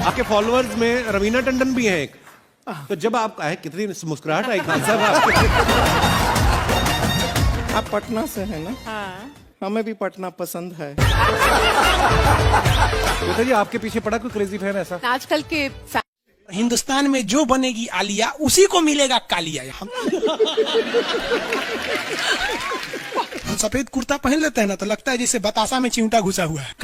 आपके फॉलोअर्स में रवीना टंडन भी है एक, तो जब आप आए कितनी मुस्कुराहट आई खान साहब आपके। आप पटना से हैं ना? हाँ। हमें भी पटना पसंद है। बताइए आपके पीछे पड़ा कोई क्रेजी फैन ऐसा? आजकल के हिंदुस्तान में जो बनेगी आलिया उसी को मिलेगा कालिया। हम सफेद कुर्ता पहन लेते हैं ना तो लगता है जैसे बतासा में चिमटा घुसा हुआ है।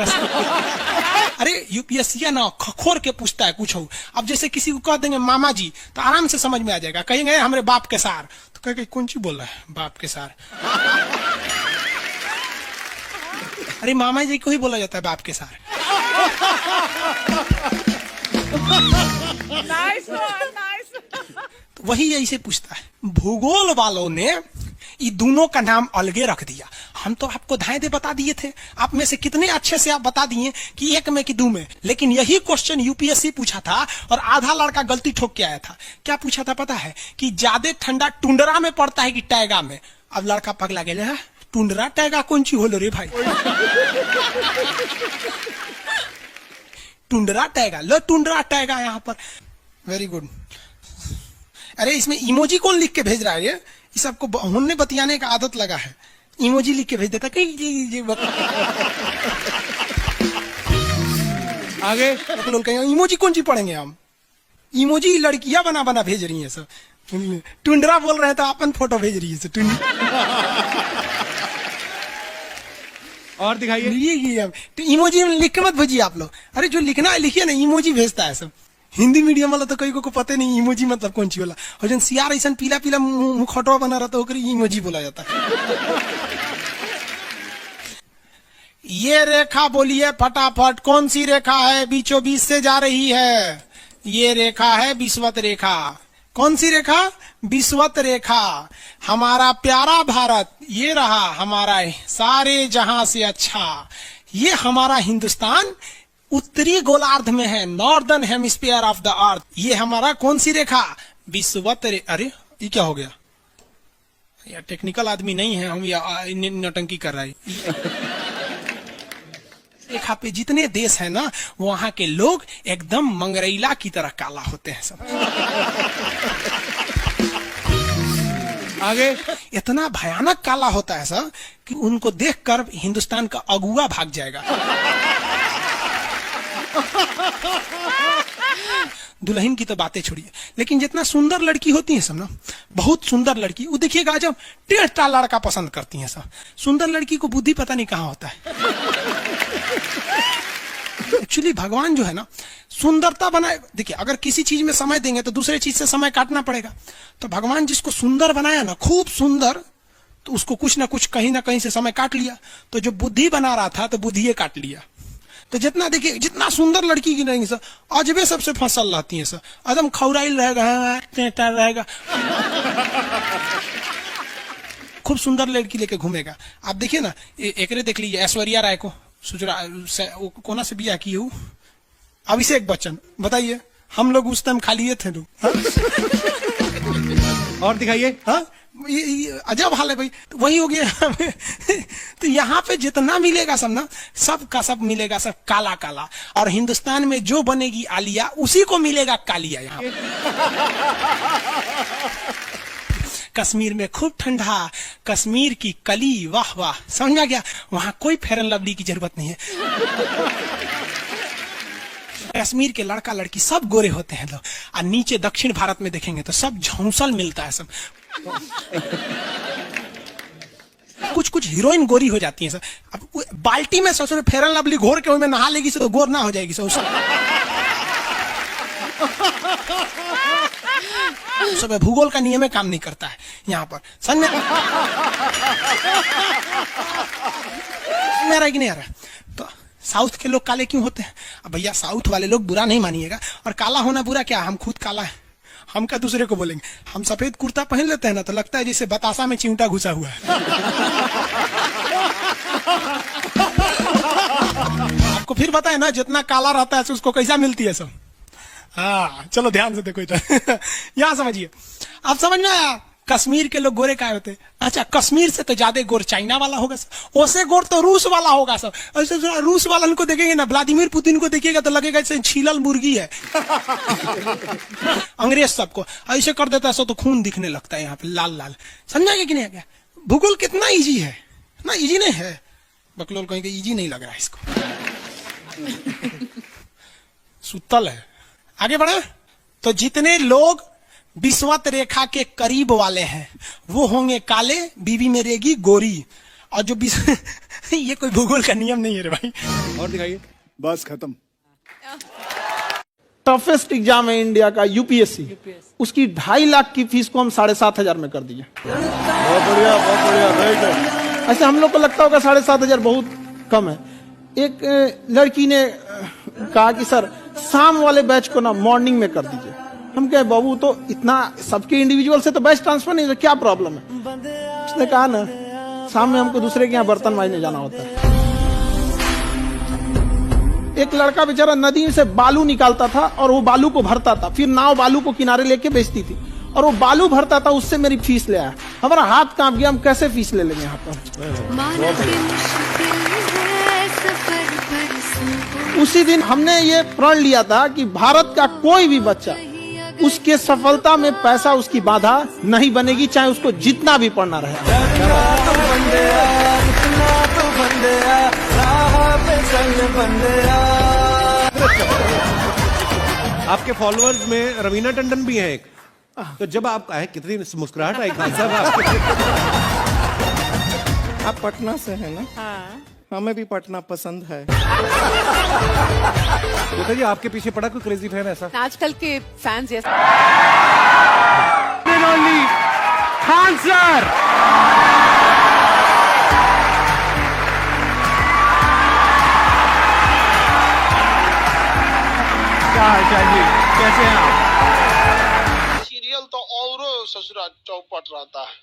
अरे यूपीएससी ना खखोर के पूछता है कुछ हो। अब जैसे किसी को कह देंगे मामा जी तो आराम से समझ में आ जाएगा। कहेंगे हमारे बाप के सार तो कहेंगे कौन सी बोल रहा है बाप के सार। अरे मामा जी को ही बोला जाता है बाप के सार। नाइस। तो वही ऐसे पूछता है। भूगोल वालों ने ये दोनों का नाम अलगे रख दिया। हम तो आपको धाए दे बता दिए थे, आप में से कितने अच्छे से आप बता दिए कि एक में कि दो में। लेकिन यही क्वेश्चन यूपीएससी पूछा था और आधा लड़का गलती ठोक के आया था। क्या पूछा था पता है? कि ज्यादा ठंडा टुंडरा में पड़ता है कि टैगा में। अब लड़का पगला गया, टुंडरा टैगा कौन सी होलो रे भाई। टुंडरा टैगा, लो टुंडरा टैगा यहाँ पर। Very good. अरे इसमें इमोजी कौन लिख के भेज रहा है? ये सबको हमने बतियाने का आदत लगा है। इमोजी लिख के भेज देता कहीं आगे लोग कहेंगे इमोजी कौन सी पढ़ेंगे हम। इमोजी लड़कियां बना बना भेज रही हैं सब। टुंडरा बोल रहे हैं तो अपन फोटो भेज रही है सब। और दिखाइए। ये इमोजी लिख के मत भेजिए आप लोग। अरे जो लिखना है लिखिए ना, इमोजी भेजता है सब। हिंदी मीडियम वाला तो कई को पता नहीं इमोजी मतलब कौन सी होला। और जन सियार ऐसा पीला पीला मुखौटवा बना रहा तो इमोजी बोला जाता है। ये रेखा बोलिए फटाफट, कौन सी रेखा है बीचों बीच से जा रही है? ये रेखा है विषुवत रेखा। कौन सी रेखा? विषुवत रेखा। हमारा प्यारा भारत ये रहा हमारा सारे जहां से अच्छा। ये हमारा हिंदुस्तान उत्तरी गोलार्ध में है, northern hemisphere of the earth. ये हमारा कौन सी रेखा? विषुवत रेखा। अरे ये क्या हो गया यार, टेक्निकल आदमी नहीं है हम, या नौटंकी कर रहा है। रेखा पे जितने देश है ना वहां के लोग एकदम मंगरैला की तरह काला होते हैं सब। आगे इतना भयानक काला होता है सर कि उनको देखकर हिंदुस्तान का अगुआ भाग जाएगा। दुल्हन की तो बातें छोड़िए, लेकिन जितना सुंदर लड़की होती है सब ना, बहुत सुंदर लड़की, वो देखिएगा जब टेढ़ा लड़का पसंद करती है सब। सुंदर लड़की को बुद्धि पता नहीं कहाँ होता है। एक्चुअली भगवान जो है ना सुंदरता बनाए। देखिए अगर किसी चीज में समय देंगे तो दूसरे चीज से समय काटना पड़ेगा। तो भगवान जिसको सुंदर बनाया ना, खूब सुंदर, तो उसको कुछ ना कुछ कहीं ना कहीं से समय काट लिया। तो जो बुद्धि बना रहा था तो बुद्धि काट लिया। तो जितना देखिए जितना सुंदर लड़की की रहेंगी सर, अजबे सबसे फसल रहती है सर, एकदम खौराइल रहेगा, खूब सुंदर लड़की लेके घूमेगा। आप देखिए ना, एकरे देख लीजिए ऐश्वर्या राय को, कोना से बिया की हूँ, अभिषेक बच्चन। बताइए हम लोग उस टाइम खाली थे लोग। और दिखाइए। हाँ अजब हाल है भाई। तो वही हो गया। तो यहाँ पे जितना मिलेगा सब ना, सब का सब मिलेगा सब काला काला। और हिंदुस्तान में जो बनेगी आलिया उसी को मिलेगा कालिया। यहाँ कश्मीर में खूब ठंडा, कश्मीर की कली, वाह वाह, समझ में आ गया। वहां कोई फेयर एंड लवली की जरूरत नहीं है। कश्मीर के लड़का लड़की सब गोरे होते हैं लोग। और नीचे दक्षिण भारत में देखेंगे तो सब झौंसल मिलता है सब। कुछ कुछ हीरोइन गोरी हो जाती है सर। अब बाल्टी में ससुर फेयर एंड लवली घोर के उसमें नहा लेगी तो गोर ना हो जाएगी सर। सब भूगोल का नियम काम नहीं करता है यहाँ पर। समझ में आ रहा कि नहीं आ रहा? तो साउथ के लोग काले क्यों होते हैं? अब भैया साउथ वाले लोग बुरा नहीं मानिएगा, और काला होना बुरा क्या, हम खुद काला है। हम क्या दूसरे को बोलेंगे? हम सफेद कुर्ता पहन लेते हैं ना तो लगता है जैसे बतासा में चिमटा घुसा हुआ है। आपको फिर बताए ना, जितना काला रहता है उसको कैसा मिलती है सब। हाँ चलो ध्यान से देखो इधर। यहाँ समझिए, आप समझ में आया? कश्मीर के लोग गोरे काहे होते हैं? अच्छा, कश्मीर से तो ज्यादा गोर चाइना वाला होगा सर, उससे गोर तो रूस वाला होगा सर। ऐसे रूस वाला को देखेंगे ना, व्लादिमीर पुतिन को देखिएगा तो लगेगा जैसे छीलल मुर्गी है। अंग्रेज सबको ऐसे कर देता है सो तो खून दिखने लगता है यहाँ पे लाल लाल। समझा कि नहीं? क्या भूगोल कितना इजी है ना? इजी नहीं है, बकलोल कहेंगे इजी नहीं लग रहा है इसको। सुतल है। आगे बढ़े तो जितने लोग विषुवत रेखा के करीब वाले हैं वो होंगे काले, बीवी में रहेगी गोरी। और जो ये कोई भूगोल का नियम नहीं है रे भाई। और दिखाइए। बस खत्म। टफेस्ट एग्जाम है इंडिया का, यूपीएससी। उसकी 2.5 लाख की फीस को हम 7,500 में कर दिए। बहुत बढ़िया, बहुत बढ़िया, वेरी गुड। ऐसे हम लोग को लगता होगा 7,500 बहुत कम है। एक लड़की ने कहा कि सर शाम वाले बैच को ना मॉर्निंग में कर दीजिए। हम कहे बाबू तो इतना सबके इंडिविजुअल से तो बैच ट्रांसफर नहीं, तो क्या प्रॉब्लम है? उसने कहा ना शाम में हमको दूसरे के यहाँ बर्तन मांजने जाना होता है। एक लड़का बेचारा नदी से बालू निकालता था और वो बालू को भरता था, फिर नाव बालू को किनारे लेके बेचती थी और वो बालू भरता था, उससे मेरी फीस ले आया। हमारा हाथ कांप गया, हम कैसे फीस ले लेंगे यहाँ पर? उसी दिन हमने ये प्रण लिया था कि भारत का कोई भी बच्चा उसके सफलता में पैसा उसकी बाधा नहीं बनेगी, चाहे उसको जितना भी पढ़ना रहे। आपके फॉलोअर्स में रवीना टंडन भी हैं एक। तो जब आप आए कितनी मुस्कुराहट आई खान साहब आपके। आप पटना से हैं ना? हाँ। हमें भी पटना पसंद है। बताइए आपके पीछे पड़ा कोई क्रेजी फैन ऐसा? आजकल के फैंस ये खान सर। क्या हाल चाल जी, कैसे हैं आप? सीरियल तो और ससुरा चौपट रहता है।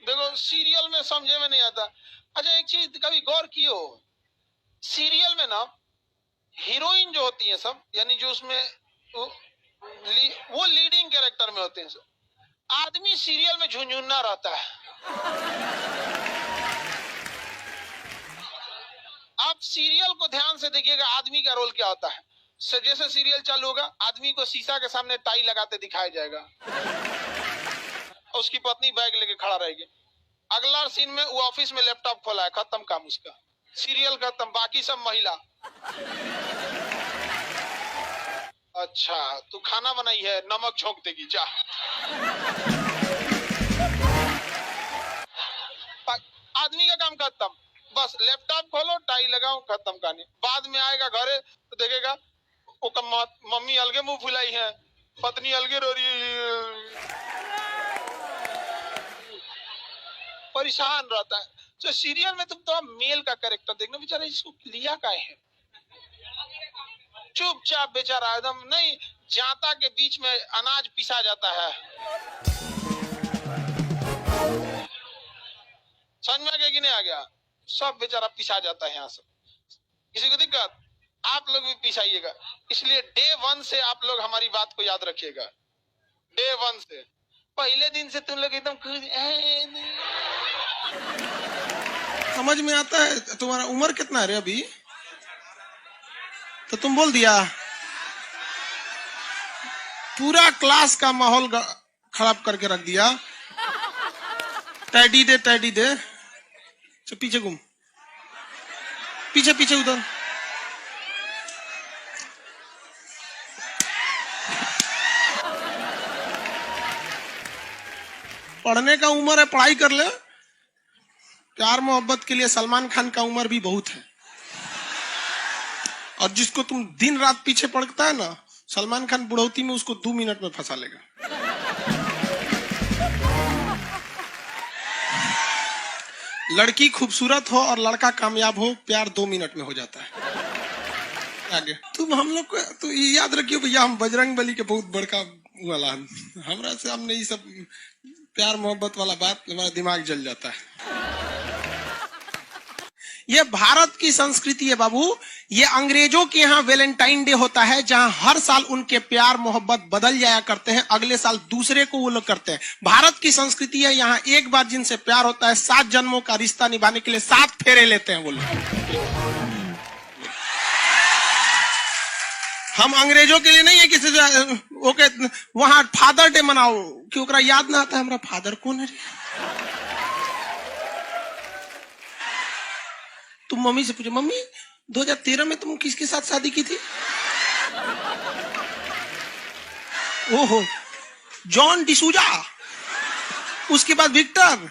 देखो सीरियल में समझे में नहीं आता। अच्छा एक चीज कभी गौर किए हो, सीरियल में ना हीरोइन जो होती है सब, यानी जो उसमें वो लीडिंग कैरेक्टर में होते हैं सब, आदमी सीरियल में झुंझुन्ना रहता है। आप सीरियल को ध्यान से देखिएगा, आदमी का रोल क्या होता है। जैसे सीरियल चालू होगा, आदमी को शीशा के सामने टाई लगाते दिखाया जाएगा, उसकी पत्नी बैग लेके खड़ा रहेगी। अगला सीन में वो ऑफिस में लैपटॉप खोला है, खत्म काम उसका, सीरियल खत्म, बाकी सब महिला। अच्छा तू खाना बनाई है, नमक झोंक देगी जा। आदमी का काम खत्म, बस लैपटॉप खोलो, टाई लगाओ, खत्म कहानी। बाद में आएगा घरे तो देखेगा वो मम्मी अलगे मुंह फुलाई है, पत्नी अलगे रो रही है, परेशान रहता है। तो सीरियल में तुम तो मेल का कैरेक्टर देखना, बेचारा इसको लिया क्या है, चुपचाप बेचारा एकदम नहीं जाता के बीच में अनाज पिसा जाता है। समझ में आ गया कि नहीं आ गया? सब बेचारा पिसा जाता है यहाँ से। किसी को दिक्कत? आप लोग भी पिसाइएगा। इसलिए डे 1 से आप लोग हमारी बात को याद रखिएगा। डे 1 से पहले दिन से तुम लोग एकदम समझ में आता है। तुम्हारा उम्र कितना है रे अभी? तो तुम बोल दिया। पूरा क्लास का माहौल खराब करके रख दिया। टैडी दे, टैडी दे। तो पीछे घूम, पीछे पीछे उधर। पढ़ने का उम्र है, पढ़ाई कर ले। प्यार मोहब्बत के लिए सलमान खान का उम्र भी बहुत है। और जिसको तुम दिन रात पीछे पड़ता है ना, सलमान खान बुढ़ौती में उसको 2 मिनट में फंसा लेगा। लड़की खूबसूरत हो और लड़का कामयाब हो, प्यार 2 मिनट में हो जाता है। आगे तुम हम लोग को तो ये याद रखियो भैया, हम बजरंग बली के बहुत बड़का वाला, हमरा से हमने ये सब प्यार मोहब्बत वाला बात, हमारा दिमाग जल जाता है। ये भारत की संस्कृति है बाबू। ये अंग्रेजों के यहाँ वैलेंटाइन डे होता है, जहां हर साल उनके प्यार मोहब्बत बदल जाया करते हैं, अगले साल दूसरे को वो लोग करते हैं। भारत की संस्कृति है, यहाँ एक बार जिनसे प्यार होता है 7 जन्मों का रिश्ता निभाने के लिए 7 फेरे लेते हैं वो लोग। हम अंग्रेजों के लिए नहीं है किसी ओके वहां फादर डे मनाओ कि ओकरा याद ना आता है हमारा फादर कौन है। तुम मम्मी से पूछो, मम्मी 2013 में तुम किसके साथ शादी की थी? ओहो, जॉन डिसूजा, उसके बाद विक्टर।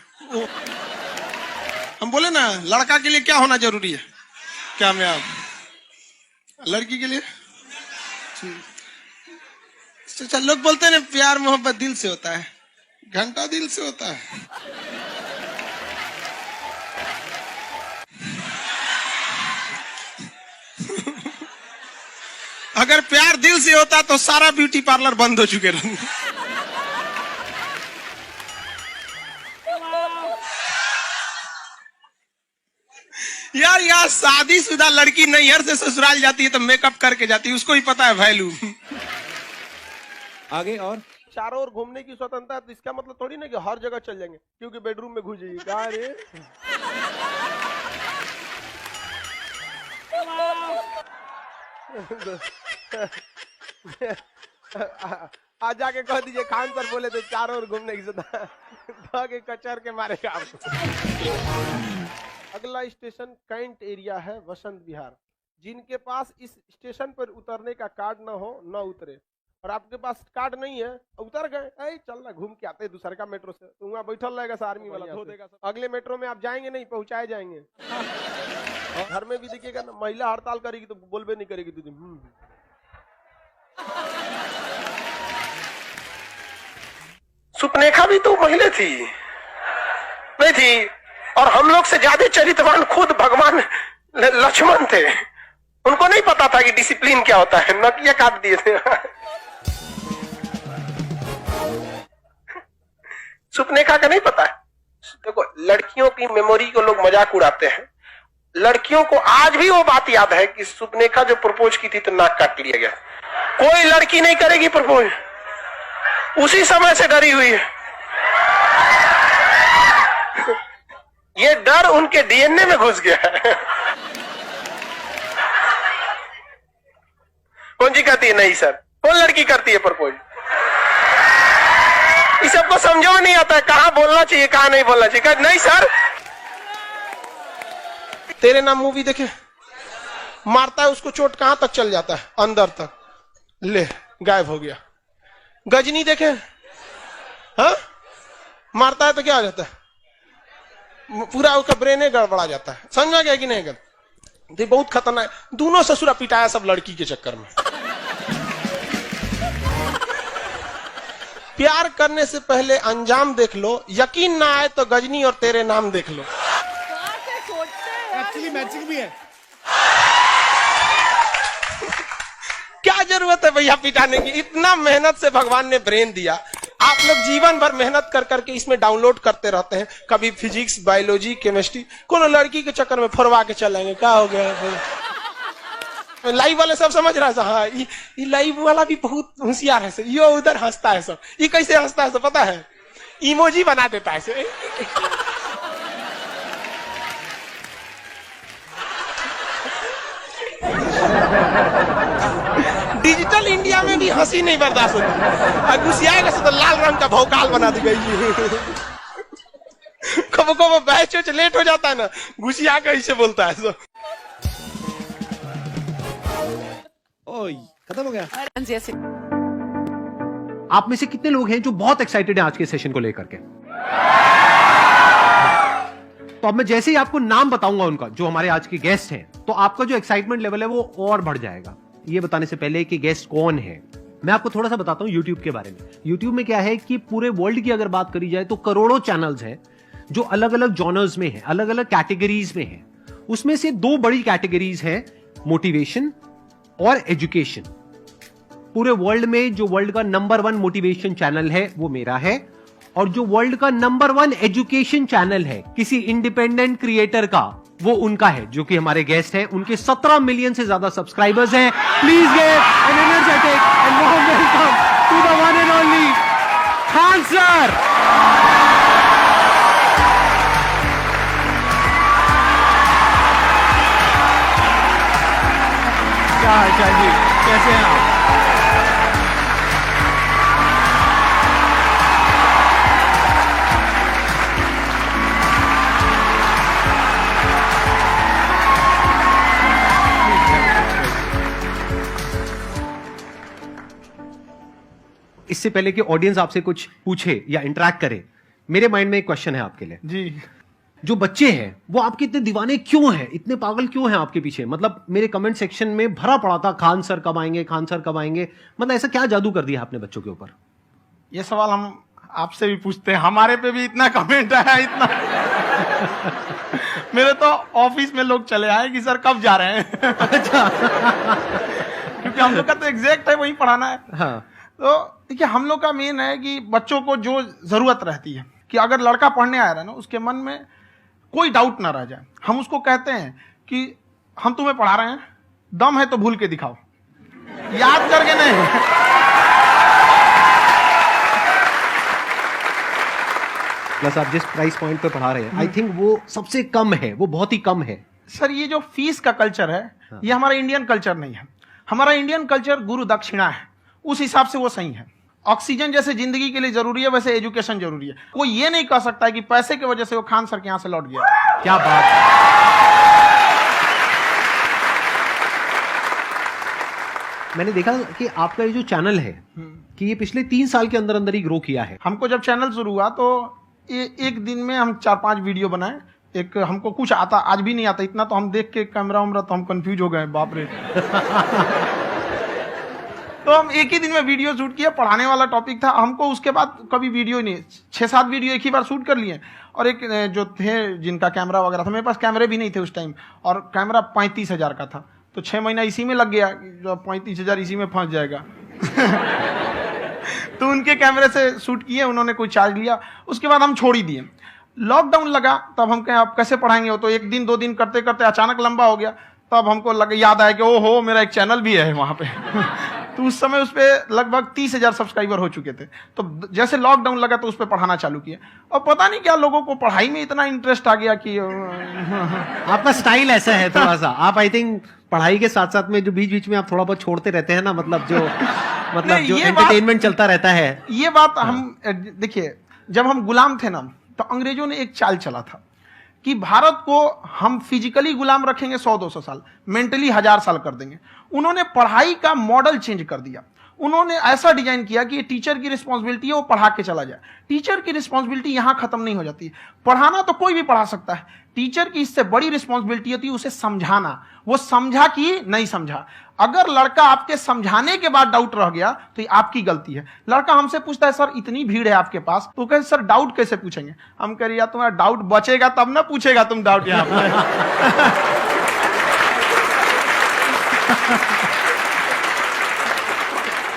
हम बोले ना लड़का के लिए क्या होना जरूरी है, क्या मैं आप लड़की के लिए चल लोग बोलते हैं ना प्यार मोहब्बत दिल से होता है, घंटा दिल से होता है। अगर प्यार दिल से होता तो सारा ब्यूटी पार्लर बंद हो चुके रहते। यार यार शादीशुदा लड़की नैहर से ससुराल जाती है तो मेकअप करके जाती है, उसको ही पता है वैल्यू। आगे और चारों ओर घूमने की स्वतंत्रता है, तो इसका मतलब थोड़ी ना कि हर जगह चल जाएंगे क्योंकि बेडरूम में घुस जाइए। कहा रे आज जाके कह दीजिए खान सर बोले थे चारों ओर घूमने की स्वतंत्रता के कचर के मारेगा आपको। अगला स्टेशन कैंट एरिया है, वसंत विहार। जिनके पास इस स्टेशन पर उतरने का कार्ड ना हो न उतरे, और आपके पास कार्ड नहीं है उतर गए, चल ना घूम के आते दूसरे का मेट्रो से, तो वहाँ बैठल रहेगा सा आर्मी वाला धो देगा। अगले मेट्रो में आप जाएंगे नहीं, पहुंचाए जाएंगे। घर में भी देखिएगा ना, महिला हड़ताल करेगी तो बोलबे नहीं करेगी दीदी। सुपनेखा भी तो महिला थी नहीं थी, और हम लोग से ज्यादा चरित्रवान खुद भगवान लक्ष्मण थे। उनको नहीं पता था कि डिसिप्लिन क्या होता है, नकिया काट दिए थे। सुपनेखा का नहीं पता है। देखो लड़कियों की मेमोरी को लोग मजाक उड़ाते हैं, लड़कियों को आज भी वो बात याद है कि सुपनेखा जो प्रपोज की थी तो नाक काट लिया गया। कोई लड़की नहीं करेगी प्रपोज, उसी समय से डरी हुई है। ये डर उनके डीएनए में घुस गया है। कौन जी कहती है नहीं सर, कौन लड़की करती है प्रपोज? इस सबको समझो नहीं आता है कहां बोलना चाहिए कहां नहीं बोलना चाहिए। नहीं सर, तेरे नाम मूवी देखे, मारता है उसको चोट कहां तक चल जाता है, अंदर तक, ले गायब हो गया। गजनी देखे, हाँ मारता है तो क्या हो जाता है, पूरा उसका ब्रेन गड़बड़ा जाता है। समझा गया कि नहीं? गल बहुत खतरनाक। दोनों ससुरा पिटाया सब लड़की के चक्कर में। प्यार करने से पहले अंजाम देख लो, यकीन ना आए तो गजनी और तेरे नाम देख लो। एक्चुअली मैचिंग भी है। क्या जरूरत है भैया पिटाने की? इतना मेहनत से भगवान ने ब्रेन दिया, आप लोग जीवन भर मेहनत कर करके इसमें डाउनलोड करते रहते हैं, कभी फिजिक्स, बायोलॉजी, केमिस्ट्री। कोनो लड़की के चक्कर में फरवा के चलेंगे, क्या हो गया? लाइव वाले सब समझ रहा है, हाँ ये लाइव वाला भी बहुत होशियार है, ये उधर हंसता है सब। ये कैसे हंसता है सब पता है? इमोजी बना देता है। डिजिटल इंडिया में भी हंसी नहीं बर्दाश्त होती, गुस्सियाएगा तो लाल रंग का भौकाल बना दी गई। कबो कबो बैच लेट हो जाता है ना, गुस्सिया कैसे बोलता है सब। ओए खत्म हो गया। आप में से कितने लोग हैं जो बहुत एक्साइटेड हैं आज के सेशन को लेकर के? तो अब मैं जैसे ही आपको नाम बताऊंगा उनका, जो हमारे आज के गेस्ट हैं, तो आपका जो एक्साइटमेंट लेवल है वो और बढ़ जाएगा। ये बताने से पहले कि गेस्ट कौन है, मैं आपको थोड़ा सा बताता हूं यूट्यूब के बारे में। यूट्यूब में क्या है कि पूरे वर्ल्ड की अगर बात करी जाए तो करोड़ों चैनल्स हैं जो अलग अलग जॉनर्स में हैं, अलग अलग कैटेगरीज में हैं। उसमें से 2 बड़ी कैटेगरीज हैं, मोटिवेशन और एजुकेशन। पूरे वर्ल्ड में जो वर्ल्ड का नंबर 1 मोटिवेशन चैनल है वो मेरा है, और जो वर्ल्ड का नंबर 1 एजुकेशन चैनल है किसी इंडिपेंडेंट क्रिएटर का वो उनका है जो कि हमारे गेस्ट हैं। उनके 17 मिलियन से ज्यादा सब्सक्राइबर्स हैं। Please get an energetic and warm welcome to the one and only Khan sir. क्या हाल चाल जी, कैसे हैं आप? इससे पहले कि ऑडियंस आपसे कुछ पूछे या इंटरेक्ट करे, मेरे माइंड में एक क्वेश्चन है आपके लिए। जी। जो बच्चे हैं वो आपके इतने दीवाने क्यों हैं, इतने पागल क्यों हैं आपके पीछे? मतलब मेरे कमेंट सेक्शन में भरा पड़ा था खान सर कब आएंगे, खान सर कब आएंगे। मतलब ऐसा क्या जादू कर दिया आपने बच्चों के ऊपर? ये सवाल हम आपसे भी पूछते हैं, हमारे पे भी इतना कमेंट आया, इतना मेरे तो ऑफिस में लोग चले आए कि सर कब जा रहे हैं। अच्छा। क्योंकि हम लोग का तो एग्जैक्ट है, वही पढ़ाना है। हाँ। तो देखिए, हम लोग का मेन है कि बच्चों को जो जरूरत रहती है कि अगर लड़का पढ़ने आ रहा है ना, उसके मन में कोई डाउट ना रह जाए। हम उसको कहते हैं कि हम तुम्हें पढ़ा रहे हैं, दम है तो भूल के दिखाओ, याद करके नहीं। प्लस आप जिस प्राइस पॉइंट पे पढ़ा रहे हैं, आई थिंक वो सबसे कम है, वो बहुत ही कम है। सर, ये जो फीस का कल्चर है, ये हमारा इंडियन कल्चर नहीं है। हमारा इंडियन कल्चर गुरु दक्षिणा है, उस हिसाब से वो सही है। ऑक्सीजन जैसे जिंदगी के लिए जरूरी है, वैसे एजुकेशन जरूरी है। कोई ये नहीं कह सकता है कि पैसे की वजह से वो खान सर के यहां से लौट गया। क्या बात है। मैंने देखा कि आपका ये जो चैनल है कि ये पिछले 3 साल के अंदर अंदर ही ग्रो किया है। हमको जब चैनल शुरू हुआ तो एक दिन में हम 4-5 वीडियो बनाए। एक हमको कुछ आता, आज भी नहीं आता इतना, तो हम देख के कैमरा उमरा तो हम कंफ्यूज हो गए, बाप रे। तो हम एक ही दिन में वीडियो शूट किया, पढ़ाने वाला टॉपिक था हमको। उसके बाद कभी वीडियो ही नहीं, 6-7 वीडियो एक ही बार शूट कर लिए। और एक जो थे जिनका कैमरा वगैरह था, मेरे पास कैमरे भी नहीं थे उस टाइम, और कैमरा 35,000 का था, तो 6 महीना इसी में लग गया। जो 35,000 इसी में फंस जाएगा। तो उनके कैमरे से शूट किए, उन्होंने कोई चार्ज लिया, उसके बाद हम छोड़ ही दिए। लॉकडाउन लगा, तब हम कहें आप कैसे पढ़ाएंगे, वो तो 1 दिन 2 दिन करते करते अचानक लंबा हो गया। तब हमको याद आया कि ओहो, मेरा एक चैनल भी है वहां पे। तो उस समय उस पर लगभग 30,000 सब्सक्राइबर हो चुके थे। तो जैसे लॉकडाउन लगा तो उस पर पढ़ाना चालू किया, और पता नहीं क्या लोगों को पढ़ाई में इतना इंटरेस्ट आ गया कि आपका स्टाइल ऐसा है थोड़ा सा। आप आई थिंक पढ़ाई के साथ साथ में जो बीच बीच में आप थोड़ा बहुत छोड़ते रहते हैं ना, मतलब जो एंटरटेनमेंट चलता रहता है। ये बात हम देखिए, जब हम गुलाम थे ना, तो अंग्रेजों ने एक चाल चला था कि भारत को हम फिजिकली गुलाम रखेंगे 100-200 साल, मेंटली 1000 साल कर देंगे। उन्होंने पढ़ाई का मॉडल चेंज कर दिया। उन्होंने ऐसा डिजाइन किया कि टीचर की रिस्पॉन्सिबिलिटी है वो पढ़ा के चला जाए। टीचर की रिस्पॉन्सिबिलिटी यहां खत्म नहीं हो जाती। पढ़ाना तो कोई भी पढ़ा सकता है, टीचर की इससे बड़ी रिस्पॉन्सिबिलिटी होती है उसे समझाना। वो समझा कि नहीं समझा। अगर लड़का आपके समझाने के बाद डाउट रह गया तो ये आपकी गलती है। लड़का हमसे पूछता है, सर इतनी भीड़ है आपके पास, तो कहते सर डाउट कैसे पूछेंगे? हम कह रहे यार तुम्हारा डाउट बचेगा तब ना पूछेगा तुम डाउट यहाँ पर।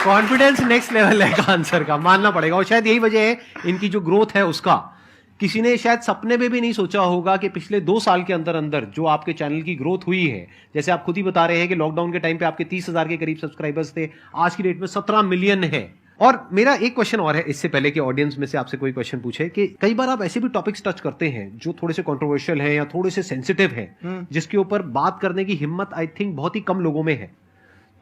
कॉन्फिडेंस नेक्स्ट लेवल है खान सर का, मानना पड़ेगा। और शायद यही वजह है इनकी जो ग्रोथ है उसका। किसी ने शायद सपने में भी नहीं सोचा होगा कि पिछले 2 साल के अंदर अंदर जो आपके चैनल की ग्रोथ हुई है, जैसे आप खुद ही बता रहे हैं कि लॉकडाउन के टाइम पे आपके 30,000 के करीब सब्सक्राइबर्स थे, आज की डेट में 17 मिलियन है। और मेरा एक क्वेश्चन और है, इससे पहले कि ऑडियंस में से आपसे कोई क्वेश्चन पूछे, कि कई बार आप ऐसे भी टॉपिक्स टच करते हैं जो थोड़े से कंट्रोवर्शियल हैं या थोड़े से सेंसिटिव हैं, जिसके ऊपर बात करने की हिम्मत आई थिंक बहुत ही कम लोगों में है।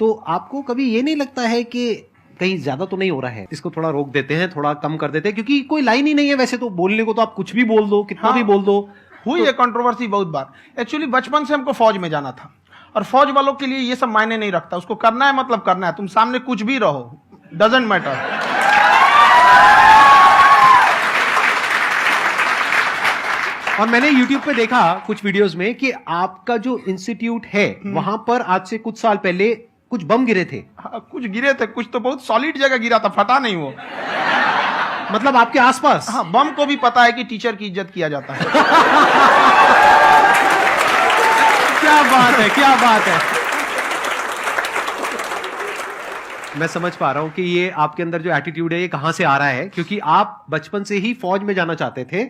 तो आपको कभी ये नहीं लगता है कि कहीं ज्यादा तो नहीं हो रहा है, इसको थोड़ा रोक देते हैं, थोड़ा कम कर देते हैं? क्योंकि कोई लाइन ही नहीं है वैसे तो बोलने को, तो आप कुछ भी बोल दो, कितना भी बोल दो। हुई है कंट्रोवर्सी बहुत बार। एक्चुअली बचपन से हमको फौज में जाना था, और फौज वालों के लिए ये सब मायने नहीं रखता। उसको करना है मतलब करना है, तुम सामने कुछ भी रहो, डजंट मैटर। और मैंने YouTube पे देखा कुछ वीडियोस में कि आपका जो इंस्टीट्यूट है वहां पर आज से कुछ साल पहले कुछ बम गिरे थे। कुछ गिरे थे, कुछ तो बहुत सॉलिड जगह गिरा था, फटा नहीं वो। मतलब आपके आसपास? हाँ, बम को भी पता है कि टीचर की इज्जत किया जाता है। क्या बात है, क्या बात है। मैं समझ पा रहा हूं कि ये आपके अंदर जो एटीट्यूड है ये कहां से आ रहा है, क्योंकि आप बचपन से ही फौज में जाना चाहते थे।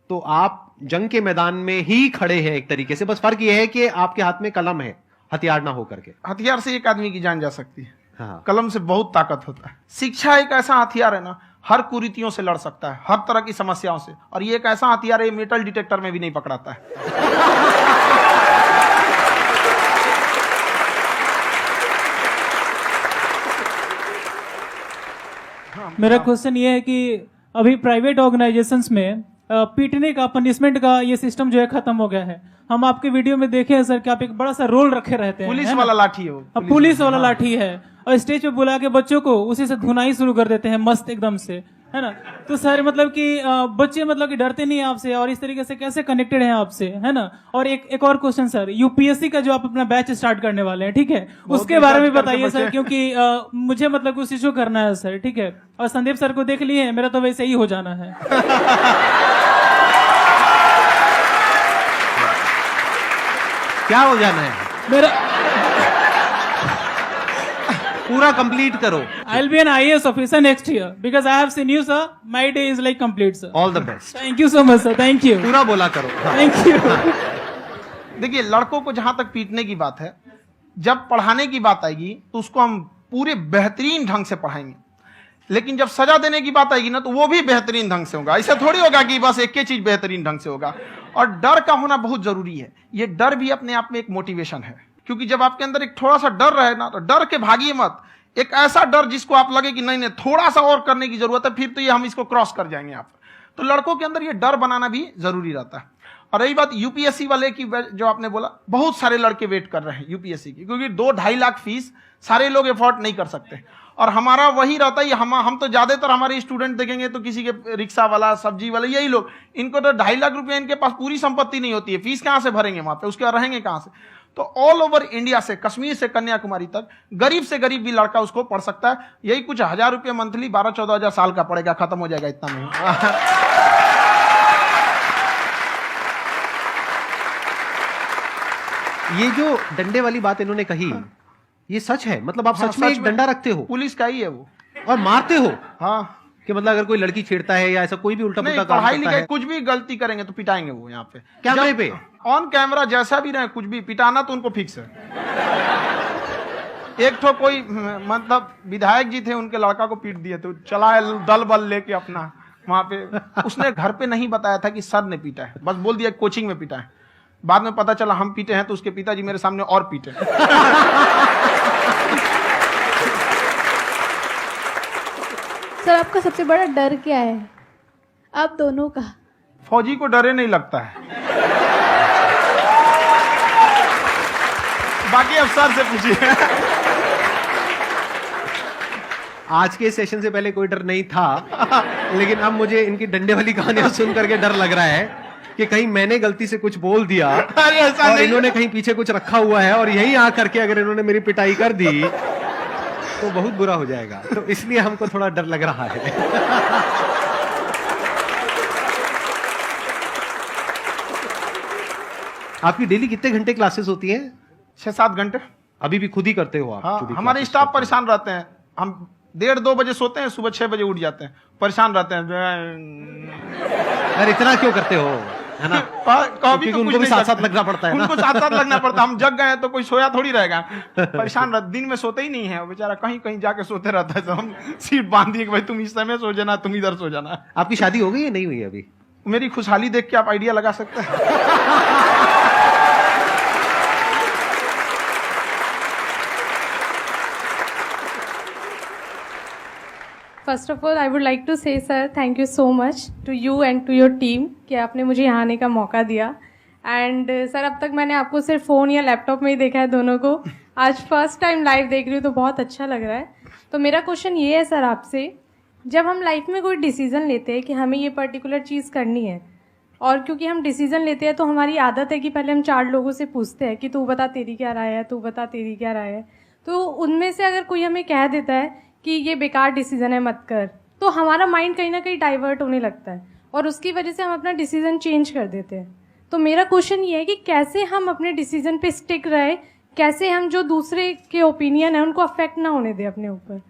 तो आप जंग के मैदान में ही खड़े हैं एक तरीके से, बस फर्क यह है कि आपके हाथ में कलम है, हथियार ना हो करके। हथियार से एक आदमी की जान जा सकती है, हाँ। कलम से बहुत ताकत होता है। शिक्षा एक ऐसा हथियार है ना, हर कुरीतियों से लड़ सकता है, हर तरह की समस्याओं से, और ये एक ऐसा हथियार है, मेटल डिटेक्टर में भी नहीं पकड़ाता है। मेरा क्वेश्चन ये है कि अभी प्राइवेट ऑर्गेनाइजेशंस में पीटने का, पनिशमेंट का ये सिस्टम जो है खत्म हो गया है। हम आपके वीडियो में देखे हैं सर कि आप एक बड़ा सा रोल रखे रहते हैं, पुलिस है ना? वाला लाठी है वो, अब पुलिस वाला लाठी है, और स्टेज पे बुला के बच्चों को उसी से धुनाई शुरू कर देते हैं मस्त एकदम से, है ना? तो सर मतलब कि बच्चे मतलब कि डरते नहीं हैं आपसे, और इस तरीके से कैसे कनेक्टेड हैं आपसे, है ना? और एक और क्वेश्चन सर, यूपीएससी का जो आप अपना बैच स्टार्ट करने वाले हैं, ठीक है, उसके बारे में बताइए सर, क्योंकि मुझे मतलब कुछ इशू करना है सर, ठीक है? और संदीप सर को देख लिए, मेरा तो वैसे ही हो जाना है। क्या हो जाना है? मेरा पूरा कंप्लीट करो। I'll be an IAS officer next year because I have seen you, sir. My day is like complete, sir. All the best. Thank you so much, sir. Thank you. पूरा बोला करो। हाँ। Thank you. देखिए, लड़कों को जहां तक पीटने की बात है, जब पढ़ाने की बात आएगी तो उसको हम पूरे बेहतरीन ढंग से पढ़ाएंगे, लेकिन जब सजा देने की बात आएगी ना, तो वो भी बेहतरीन ढंग से होगा। ऐसा थोड़ी होगा कि बस एक ही चीज बेहतरीन ढंग से होगा। और डर का होना बहुत जरूरी है। ये डर भी अपने आप में एक मोटिवेशन है, क्योंकि जब आपके अंदर एक थोड़ा सा डर रहे ना, तो डर के भागिए मत। एक ऐसा डर जिसको आप लगे कि नहीं नहीं थोड़ा सा और करने की जरूरत है, फिर तो ये हम इसको क्रॉस कर जाएंगे यहाँ पर। तो लड़कों के अंदर ये डर बनाना भी जरूरी रहता है। और रही बात यूपीएससी वाले की, जो आपने बोला, बहुत सारे लड़के वेट कर रहे हैं यूपीएससी की, क्योंकि 2-2.5 लाख फीस सारे लोग एफोर्ड नहीं कर सकते। और हमारा वही रहता है, हम तो ज्यादातर हमारे स्टूडेंट देखेंगे तो किसी के रिक्शा वाला, सब्जी वाला, यही लोग, इनको तो 2.5 लाख रुपया, इनके पास पूरी संपत्ति नहीं होती है, फीस कहां से भरेंगे वहां पे, उसके बाद रहेंगे कहां से? तो ऑल ओवर इंडिया से, कश्मीर से कन्याकुमारी तक, गरीब से गरीब भी लड़का उसको पढ़ सकता है। यही कुछ 1000 रुपये मंथली, 12-14 हजार साल का पड़ेगा, खत्म हो जाएगा इतना में। ये जो डंडे वाली बात इन्होंने कही, ये सच है? मतलब आप सच में एक डंडा रखते हो? पुलिस का ही है वो। और मारते हो? हाँ, कि मतलब अगर कोई लड़की छेड़ता है या ऐसा कोई भी उल्टा नहीं, पुल्टा काम पढ़ाई करता लिखाई है, कुछ भी गलती करेंगे तो पिटाएंगे वो यहाँ पे, कैमरे पे, ऑन कैमरा, जैसा भी रहे, कुछ भी पिटाना तो उनको फिक्स है। एक तो कोई मतलब विधायक जी थे, उनके लड़का को पीट दिए, तो चला दल बल लेके अपना वहां पे। उसने घर पे नहीं बताया था कि सर ने पीटा है, बस बोल दिया कोचिंग में पीटा है। बाद में पता चला हम पीटे हैं, तो उसके पिताजी मेरे सामने और पीटे। सर आपका सबसे बड़ा डर क्या है, आप दोनों का? फौजी को डरे नहीं लगता है, बाकी अफसर से पूछिए। आज के सेशन से पहले कोई डर नहीं था, लेकिन अब मुझे इनकी डंडे वाली कहानियां सुन करके डर लग रहा है कि कहीं मैंने गलती से कुछ बोल दिया अरे ऐसा और नहीं, इन्होंने कहीं पीछे कुछ रखा हुआ है, और यहीं आ करके अगर इन्होंने मेरी पिटाई कर दी तो बहुत बुरा हो जाएगा। तो इसलिए हमको थोड़ा डर लग रहा है। आपकी डेली कितने घंटे क्लासेस होती हैं? 6-7 घंटे। अभी भी खुद ही करते हो आप? हाँ, खुद ही हमारे classes स्टाफ करते परेशान रहते हैं। हम 1:30-2 बजे सोते हैं, सुबह 6 बजे उठ जाते हैं, परेशान रहते हैं। हो? यार इतना क्यों करते हो, है ना? कभी क्योंकि उनको भी साथ साथ लगना पड़ता है ना। उनको साथ साथ लगना पड़ता है। हम जग गए तो कोई सोया थोड़ी रहेगा, परेशान रहते, दिन में सोते ही नहीं है बेचारा, कहीं कहीं जाके सोते रहता है। तो हम सीट बांध दिए कि भाई तुम इस समय सो जाना, तुम इधर सो जाना। आपकी शादी हो गई या नहीं हुई अभी? मेरी खुशहाली देख के आप आइडिया लगा सकते हैं। First of all I would like to say sir thank you so much to you and to your team कि आपने मुझे यहाँ आने का मौका दिया। एंड सर अब तक मैंने आपको सिर्फ फ़ोन या लैपटॉप में ही देखा है दोनों को, आज फर्स्ट टाइम लाइव देख रही हूँ तो बहुत अच्छा लग रहा है। तो मेरा क्वेश्चन ये है सर आपसे, जब हम लाइफ में कोई डिसीज़न लेते हैं कि हमें ये पर्टिकुलर चीज़ करनी है, और क्योंकि हम डिसीज़न लेते हैं तो हमारी आदत है कि पहले हम 4 लोगों से पूछते हैं कि तू बता तेरी क्या राय है, तू बता तेरी क्या राय है। तो उनमें से अगर कोई हमें कह देता है कि ये बेकार डिसीजन है मत कर, तो हमारा माइंड कहीं ना कहीं डाइवर्ट होने लगता है और उसकी वजह से हम अपना डिसीजन चेंज कर देते हैं। तो मेरा क्वेश्चन ये है कि कैसे हम अपने डिसीजन पे स्टिक रहे, कैसे हम जो दूसरे के ओपिनियन है उनको अफेक्ट ना होने दें अपने ऊपर।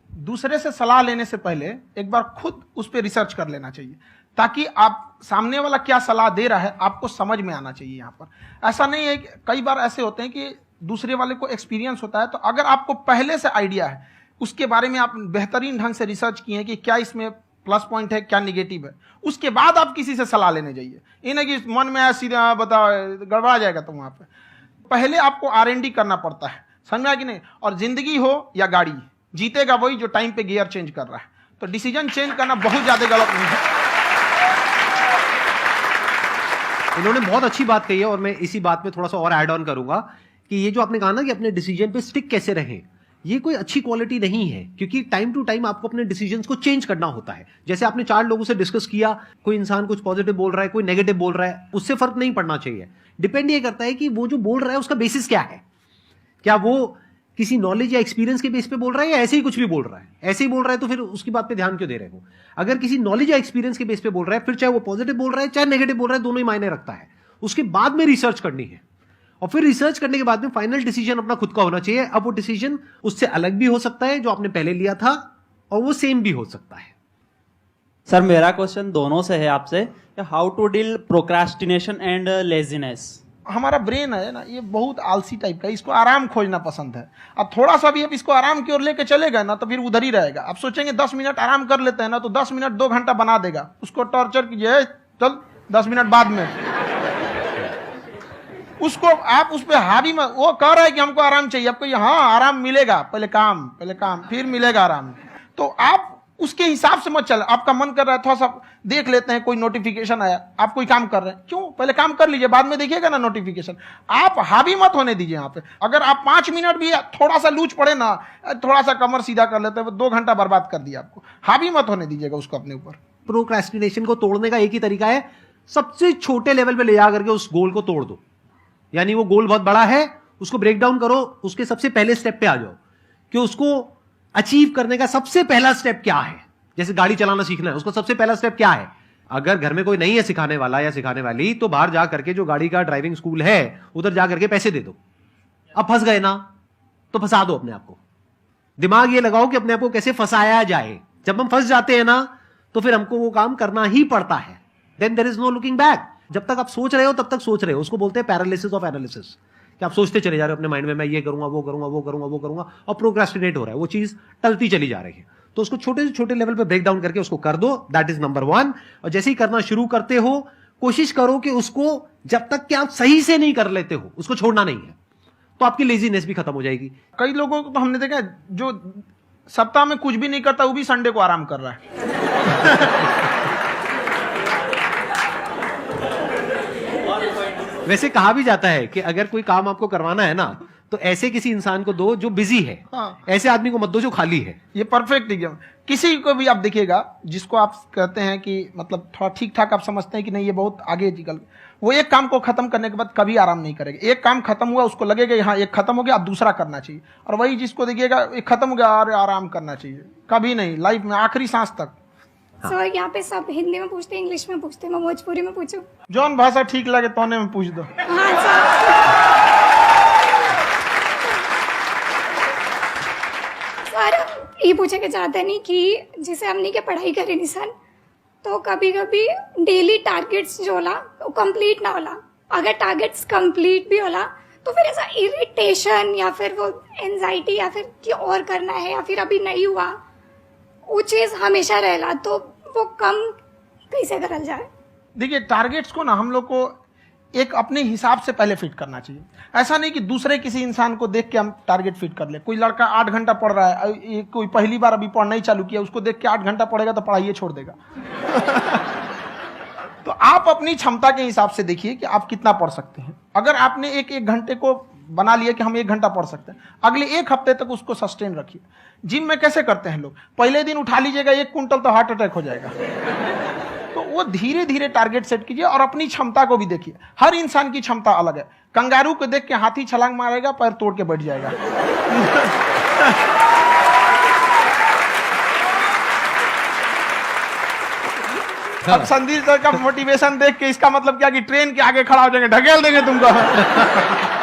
दूसरे से सलाह लेने से पहले एक बार खुद उस पर रिसर्च कर लेना चाहिए, ताकि आप सामने वाला क्या सलाह दे रहा है आपको समझ में आना चाहिए। यहाँ पर ऐसा नहीं है कि कई बार ऐसे होते हैं कि दूसरे वाले को एक्सपीरियंस होता है, तो अगर आपको पहले से आइडिया है, उसके बारे में आप बेहतरीन ढंग से रिसर्च किए हैं कि क्या इसमें प्लस पॉइंट है, क्या निगेटिव है, उसके बाद आप किसी से सलाह लेने जाइए। ये नहीं कि मन में आया सीधे बताओ, गड़बड़ा जाएगा। तो वहाँ पे पहले आपको R&D करना पड़ता है, समझ में आया कि नहीं। और जिंदगी हो या गाड़ी, जीतेगा वही जो टाइम पे गियर चेंज कर रहा है। तो डिसीजन चेंज करना बहुत ज्यादा गलत नहीं है। इन्होंने बहुत अच्छी बात कही है और मैं इसी बात में थोड़ा सा और ऐड ऑन करूंगा कि ये जो आपने कहा ना कि अपने डिसीजन पे स्टिक कैसे रहें, ये कोई अच्छी क्वालिटी नहीं है, क्योंकि टाइम टू टाइम आपको अपने डिसीजंस को चेंज करना होता है। जैसे आपने 4 लोगों से डिस्कस किया, कोई इंसान कुछ पॉजिटिव बोल रहा है, कोई नेगेटिव बोल रहा है, उससे फर्क नहीं पड़ना चाहिए। डिपेंड ये करता है कि वो जो बोल रहा है उसका बेसिस क्या है। क्या वो किसी नॉलेज या एक्सपीरियंस के बेस पे बोल रहा है या ऐसे ही कुछ भी बोल रहा है? ऐसे ही बोल रहा है तो फिर उसकी बात पे ध्यान क्यों दे रहे हो? अगर किसी नॉलेज या एक्सपीरियंस के बेस पे बोल रहा है, फिर चाहे वो पॉजिटिव बोल रहा है चाहे नेगेटिव बोल रहा है, दोनों ही मायने रखता है। उसके बाद में रिसर्च करनी है और फिर रिसर्च करने के बाद में फाइनल डिसीजन अपना खुद का होना चाहिए। अब वो डिसीजन उससे अलग भी हो सकता है जो आपने पहले लिया था, और वो सेम भी हो सकता है। सर मेरा क्वेश्चन दोनों से है आपसे, how to deal procrastination and laziness. हमारा ब्रेन है ना, ये बहुत आलसी टाइप का, इसको आराम खोजना पसंद है। अब थोड़ा सा भी आप इसको आराम की ओर लेके चले गए ना तो फिर उधर ही रहेगा। आप सोचेंगे 10 मिनट आराम कर लेते हैं ना, तो 10 मिनट 2 घंटा बना देगा। उसको टॉर्चर कीजिए, चल 10 मिनट बाद में। उसको आप उस पर हावी में, वो कह रहा है कि हमको आराम चाहिए, आपको हाँ आराम मिलेगा, पहले काम फिर मिलेगा आराम। तो आप उसके हिसाब से मत चल। आपका मन कर रहा है थोड़ा सा देख लेते हैं, कोई नोटिफिकेशन आया, आप कोई काम कर रहे हैं, क्यों पहले काम कर लीजिए, बाद में देखिएगा ना नोटिफिकेशन। आप हावी मत होने दीजिए यहाँ पे। अगर आप 5 मिनट भी थोड़ा सा लूज पड़े ना, थोड़ा सा कमर सीधा कर लेते हैं, 2 घंटा बर्बाद कर दिया आपको। हावी मत होने दीजिएगा उसको अपने ऊपर। प्रोक्रेस्टिनेशन को तोड़ने का एक ही तरीका है, सबसे छोटे लेवल पे ले जा करके उस गोल को तोड़ दो। यानी वो गोल बहुत बड़ा है, उसको ब्रेक डाउन करो, उसके सबसे पहले स्टेप पे आ जाओ कि उसको अचीव करने का सबसे पहला स्टेप क्या है। जैसे गाड़ी चलाना सीखना है, उसका सबसे पहला स्टेप क्या है। अगर घर में कोई नहीं है सिखाने वाला या सिखाने वाली, तो बाहर जा करके जो गाड़ी का ड्राइविंग स्कूल है उधर जा करके पैसे दे दो। अब फंस गए ना तो फंसा दो अपने आप को। दिमाग ये लगाओ कि अपने आप को कैसे फंसाया जाए। जब हम फंस जाते हैं ना तो फिर हमको वो काम करना ही पड़ता है। Then there is no looking back. जब तक आप सोच रहे हो तब तक सोच रहे हो, उसको बोलते हैं पैरालिसिस ऑफ एनालिसिस, कि आप सोचते चले जा रहे हो अपने माइंड में, मैं ये करूंगा वो करूंगा वो करूंगा वो करूंगा, और प्रोक्रेस्टिनेट हो रहा है, वो चीज टलती चली जा रही है। तो उसको छोटे से छोटे लेवल पे ब्रेक डाउन करके उसको कर दो, दैट इज नंबर 1। और जैसे ही करना शुरू करते हो, कोशिश करो कि उसको जब तक कि आप सही से नहीं कर लेते हो, उसको छोड़ना नहीं है, तो आपकी लेजीनेस भी खत्म हो जाएगी। कई लोगों को तो हमने देखा जो सप्ताह में कुछ भी नहीं करता, वो भी संडे को आराम कर रहा है। वैसे कहा भी जाता है कि अगर कोई काम आपको करवाना है ना, तो ऐसे किसी इंसान को दो जो बिजी है। हाँ। ऐसे आदमी को मत दो जो खाली है। ये परफेक्ट एग्जाम। किसी को भी आप देखिएगा जिसको आप कहते हैं कि मतलब थोड़ा ठीक ठाक आप समझते हैं कि नहीं ये बहुत आगे निकल, वो एक काम को खत्म करने के बाद कभी आराम नहीं करेगा। एक काम खत्म हुआ उसको लगेगा हाँ एक खत्म हो गया, अब दूसरा करना चाहिए। और वही जिसको देखिएगा एक खत्म हो गया और आराम करना चाहिए, कभी नहीं, लाइफ में आखिरी सांस तक। सर यहाँ पे सब हिंदी में पूछते हैं, इंग्लिश में पूछते हैं, मैं भोजपुरी में पूछूं? जौन भाषा ठीक लगे तोने में पूछ दो। हाँ सर। सर ये पूछे के चाहते नहीं कि जैसे हमने के पढ़ाई करी नहीं सर, तो कभी कभी डेली टारगेट्स जो होला वो कंप्लीट ना होला। अगर टारगेट्स कंप्लीट भी होला तो फिर ऐसा इरिटेशन या फिर वो एंजाइटी या फिर कि और करना है या फिर अभी नहीं हुआ, वो चीज हमेशा रहेला। तो वो कम कैसे करल जाए? देखिए टारगेट्स को ना हम लोग को एक अपने हिसाब से पहले फिट करना चाहिए। ऐसा नहीं कि दूसरे किसी इंसान को देख के हम टारगेट फिट कर ले। कोई लड़का 8 घंटा पढ़ रहा है, कोई पहली बार अभी पढ़ना ही चालू किया, उसको देख के 8 घंटा पढ़ेगा तो पढ़ाई छोड़ देगा। तो आप अपनी क्षमता के हिसाब से देखिए कि आप कितना पढ़ सकते हैं। अगर आपने एक घंटे को बना लिया कि हम 1 घंटा पढ़ सकते हैं, अगले 1 हफ्ते तक उसको सस्टेन रखिए। जिम में कैसे करते हैं लोग, पहले दिन उठा लीजिएगा 1 क्विंटल तो हार्ट अटैक हो जाएगा। तो वो धीरे धीरे टारगेट सेट कीजिए और अपनी क्षमता को भी देखिए। हर इंसान की क्षमता अलग है। कंगारू को देख के हाथी छलांग मारेगा, पैर तोड़ के बैठ जाएगा। अब संदीप सर का मोटिवेशन देख के इसका मतलब क्या कि ट्रेन के आगे खड़ा हो जाएंगे, ढकेल देंगे तुमको।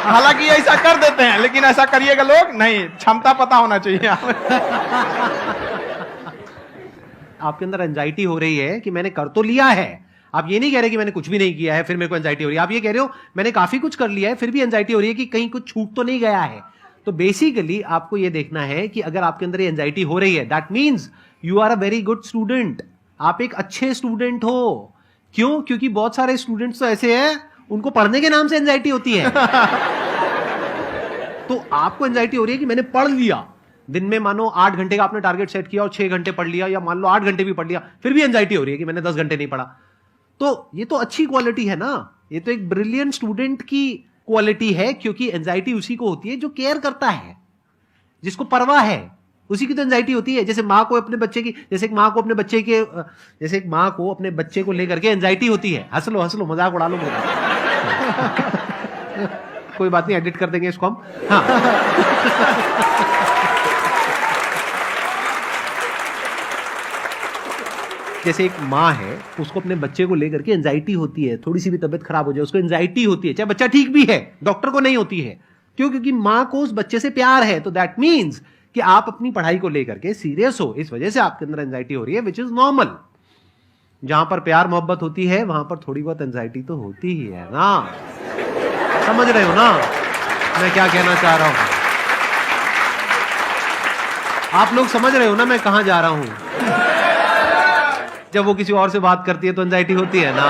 हालांकि ऐसा कर देते हैं, लेकिन ऐसा करिएगा लोग नहीं, क्षमता पता होना चाहिए। आपके अंदर एंजाइटी हो रही है कि मैंने कर तो लिया है, आप ये नहीं कह रहे कि मैंने कुछ भी नहीं किया है फिर मेरे को एंजाइटी हो रही है, आप ये कह रहे हो मैंने काफी कुछ कर लिया है फिर भी एंजाइटी हो रही है कि कहीं कुछ छूट तो नहीं गया है। तो बेसिकली आपको ये देखना है कि अगर आपके अंदर ये एंजाइटी हो रही है, that means you are a very good student, आप एक अच्छे स्टूडेंट हो। क्यों? क्योंकि बहुत सारे स्टूडेंट्स तो ऐसे हैं उनको पढ़ने के नाम से एंजाइटी होती है। तो आपको एंजाइटी हो रही है कि मैंने पढ़ लिया, दिन में मानो 8 घंटे का आपने टारगेट सेट किया और 6 घंटे पढ़ लिया, या मान लो 8 घंटे भी पढ़ लिया, फिर भी एंजाइटी हो रही है कि मैंने 10 घंटे नहीं पढ़ा। तो ये तो अच्छी क्वालिटी है ना, ये तो एक ब्रिलियंट स्टूडेंट की क्वालिटी है, क्योंकि एंजाइटी उसी को होती है जो केयर करता है, जिसको परवाह है, उसी की तो एंजाइटी होती है। जैसे माँ को अपने बच्चे की, जैसे एक माँ को अपने बच्चे के, जैसे एक माँ को अपने बच्चे को लेकर के एंजाइटी होती है। हंस लो मजाक उड़ा लो मेरा। कोई बात नहीं, एडिट कर देंगे इसको हम। हाँ। जैसे एक माँ है, उसको अपने बच्चे को लेकर के एंजाइटी होती है, थोड़ी सी भी तबीयत खराब हो जाए उसको एंजाइटी होती है, चाहे बच्चा ठीक भी है, डॉक्टर को नहीं होती है। क्यों? क्योंकि माँ को उस बच्चे से प्यार है। तो दैट मीन्स कि आप अपनी पढ़ाई को लेकर के सीरियस हो, इस वजह से आपके अंदर एंजाइटी हो रही है, विच इज नॉर्मल। जहां पर प्यार मोहब्बत होती है वहां पर थोड़ी बहुत एंजाइटी तो होती ही है ना। समझ रहे हो ना मैं क्या कहना चाह रहा हूं? आप लोग समझ रहे हो ना मैं कहां जा रहा हूं? जब वो किसी और से बात करती है तो एंजाइटी होती है ना।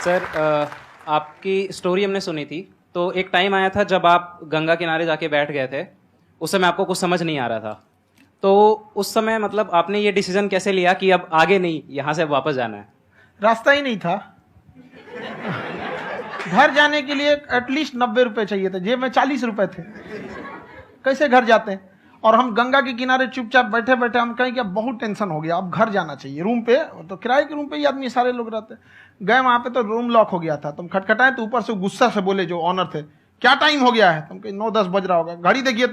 सर, आपकी स्टोरी हमने सुनी थी, तो एक टाइम आया था जब आप गंगा किनारे जाके बैठ गए थे, उस समय आपको कुछ समझ नहीं आ रहा था, तो उस समय मतलब आपने ये डिसीजन कैसे लिया कि अब आगे नहीं, यहां से वापस जाना है? रास्ता ही नहीं था। घर जाने के लिए एटलीस्ट 90 रुपए चाहिए थे, जेब में 40 रुपए थे, कैसे घर जाते हैं? और हम गंगा के किनारे चुपचाप बैठे बैठे हम कहें कि अब बहुत टेंशन हो गया, अब घर जाना चाहिए। रूम पे, तो किराए के रूम पे ही आदमी सारे लोग रहते। गए वहां पे तो रूम लॉक हो गया था, तुम खटखटाए तो ऊपर से गुस्सा से बोले जो ऑनर थे, क्या टाइम हो गया है? तुम कहे 9-10 बज रहा होगा। घड़ी देखिए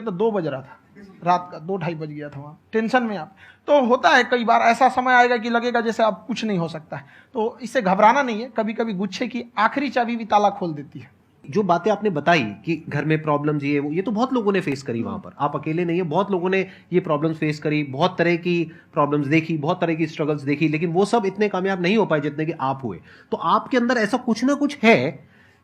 तो 2 बज रहा था रात का, 2-2:30 बज गया था वहाँ। टेंशन में आप तो होता है, कई बार ऐसा समय आएगा कि लगेगा जैसे अब कुछ नहीं हो सकता है, तो इससे घबराना नहीं है। कभी कभी गुच्छे की आखिरी चाबी भी ताला खोल देती है। जो बातें आपने बताई कि घर में प्रॉब्लम्स ये तो बहुत लोगों ने फेस करी वहां पर, आप अकेले नहीं है, बहुत लोगों ने ये प्रॉब्लम्स फेस करी, बहुत तरह की प्रॉब्लम्स देखी, बहुत तरह की स्ट्रगल्स देखी, लेकिन वो सब इतने कामयाब नहीं हो पाए जितने कि आप हुए। तो आपके अंदर ऐसा कुछ ना कुछ है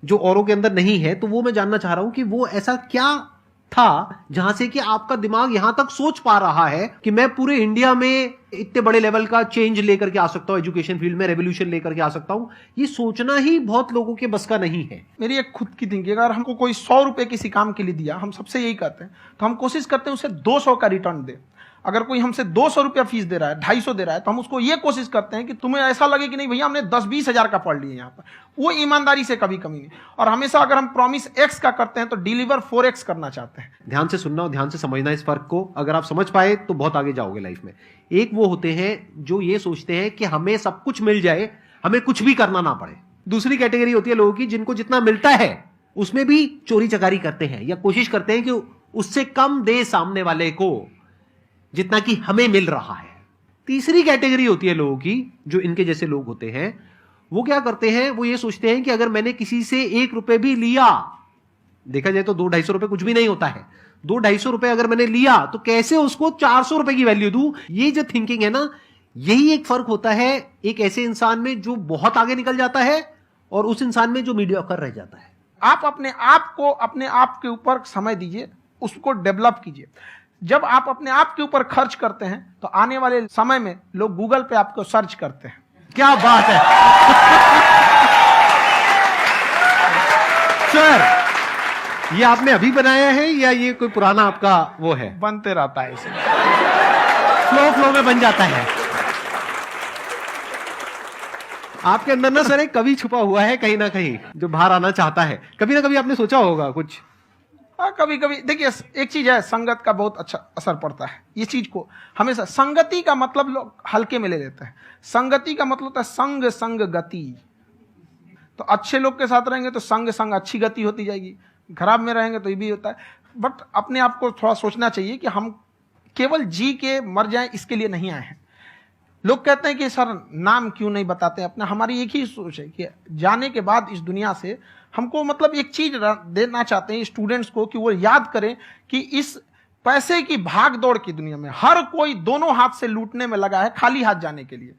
जो औरों के अंदर नहीं है, तो वो मैं जानना चाह रहा हूं कि वो ऐसा क्या था जहां से कि आपका दिमाग यहां तक सोच पा रहा है कि मैं पूरे इंडिया में इतने बड़े लेवल का चेंज लेकर के आ सकता हूं, एजुकेशन फील्ड में रेवोल्यूशन लेकर के आ सकता हूं। ये सोचना ही बहुत लोगों के बस का नहीं है। मेरी एक खुद की थिंकिंग, अगर हमको कोई 100 रुपए किसी काम के लिए दिया, हम सबसे यही कहते हैं, तो हम कोशिश करते हैं उसे 200 का रिटर्न दे। अगर कोई हमसे 200 रुपया फीस दे रहा है, 250 दे रहा है, तो हम उसको ये कोशिश करते हैं कि तुम्हें ऐसा लगे कि नहीं भैया हमने 10-20 हजार का पढ़ लिया यहाँ पर। वो ईमानदारी से कभी कमी नहीं। और हमेशा अगर हम प्रॉमिस X का करते हैं तो डिलीवर 4X करना चाहते हैं। ध्यान से सुनना और ध्यान से समझना इस फर्क को, अगर आप समझ पाए तो बहुत आगे जाओगे लाइफ में। एक वो होते हैं जो ये सोचते हैं कि हमें सब कुछ मिल जाए, हमें कुछ भी करना ना पड़े। दूसरी कैटेगरी होती है लोगों की जिनको जितना मिलता है उसमें भी चोरी चकारी करते हैं या कोशिश करते हैं कि उससे कम दे सामने वाले को जितना कि हमें मिल रहा है। तीसरी कैटेगरी होती है लोगों की, जो इनके जैसे लोग होते हैं, वो क्या करते हैं, वो ये सोचते हैं कि अगर मैंने किसी से 1 रुपए भी लिया, देखा जाए तो 200-250 रुपए कुछ भी नहीं होता है, 200-250 रुपए अगर मैंने लिया तो कैसे उसको 400 रुपए की वैल्यू दूं। ये जो थिंकिंग है ना, यही एक फर्क होता है एक ऐसे इंसान में जो बहुत आगे निकल जाता है और उस इंसान में जो मीडियोकर रह जाता है। आप अपने आप को अपने आप के ऊपर समय दीजिए, उसको डेवलप कीजिए। जब आप अपने आप के ऊपर खर्च करते हैं तो आने वाले समय में लोग गूगल पे आपको सर्च करते हैं। क्या बात है सर, ये आपने अभी बनाया है या ये कोई पुराना आपका वो है? बनते रहता है, इसे फ्लो में बन जाता है। आपके अंदर ना सर एक कवि छुपा हुआ है कहीं ना कहीं जो बाहर आना चाहता है। कभी ना कभी आपने सोचा होगा कुछ? कभी कभी देखिए, एक चीज है, संगत का बहुत अच्छा असर पड़ता है। ये चीज को हमेशा, संगति का मतलब लोग हल्के में ले लेते हैं। संगति का मतलब होता है संग संग गति। तो अच्छे लोग के साथ रहेंगे तो संग संग अच्छी गति होती जाएगी, खराब में रहेंगे तो ये भी होता है। बट अपने आप को थोड़ा सोचना चाहिए कि हम केवल जी के मर जाएं इसके लिए नहीं आए हैं। लोग कहते हैं कि सर नाम क्यों नहीं बताते अपना। हमारी एक ही सोच है कि जाने के बाद इस दुनिया से हमको मतलब एक चीज देना चाहते हैं स्टूडेंट्स को कि वो याद करें कि इस पैसे की भाग दौड़ की दुनिया में हर कोई दोनों हाथ से लूटने में लगा है, खाली हाथ जाने के लिए,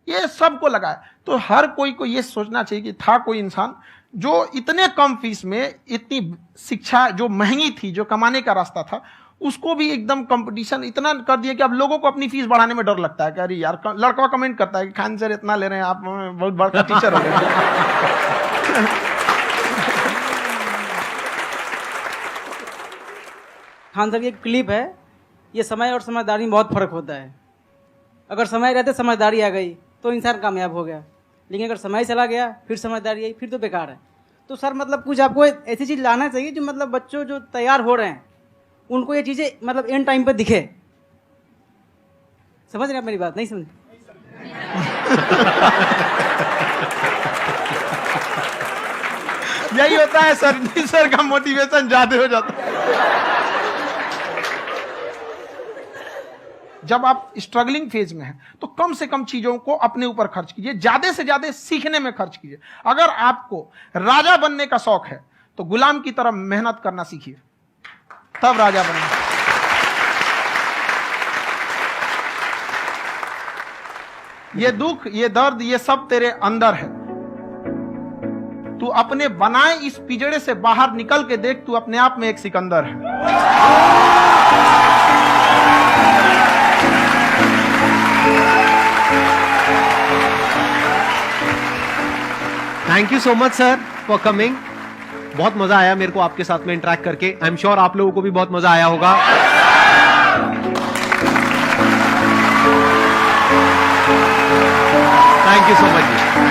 ये सबको लगा है। तो हर कोई को ये सोचना चाहिए कि था कोई इंसान जो इतने कम फीस में इतनी शिक्षा जो महंगी थी, जो कमाने का रास्ता था, उसको भी एकदम कंपटीशन इतना कर दिया कि अब लोगों को अपनी फीस बढ़ाने में डर लगता है कि अरे यार, लड़का कमेंट करता है कि खान सर इतना ले रहे हैं, आप बहुत बड़ा टीचर हो गए। खान सर की एक क्लिप है, ये समय और समझदारी में बहुत फर्क होता है। अगर समय रहते समझदारी आ गई तो इंसान कामयाब हो गया, लेकिन अगर समय चला गया फिर समझदारी आई फिर तो बेकार है। तो सर मतलब कुछ आपको ऐसी चीज लाना चाहिए जो मतलब बच्चों जो तैयार हो रहे हैं उनको ये चीजें मतलब एंड टाइम पे दिखे। समझ रहे हैं आप मेरी बात? नहीं समझ? यही होता है सर, सर का मोटिवेशन ज्यादा हो जाता है। जब आप स्ट्रगलिंग फेज में हैं तो कम से कम चीजों को अपने ऊपर खर्च कीजिए, ज्यादा से ज्यादा सीखने में खर्च कीजिए। अगर आपको राजा बनने का शौक है तो गुलाम की तरह मेहनत करना सीखिए, तब राजा बनेंगे। ये दुख, ये दर्द, ये सब तेरे अंदर है। तू अपने बनाए इस पिजड़े से बाहर निकल के देख, तू अपने आप में एक सिकंदर है। Thank you so much sir for coming. बहुत मजा आया मेरे को आपके साथ में इंटरेक्ट करके। आई एम श्योर आप लोगों को भी बहुत मजा आया होगा। Thank you so much.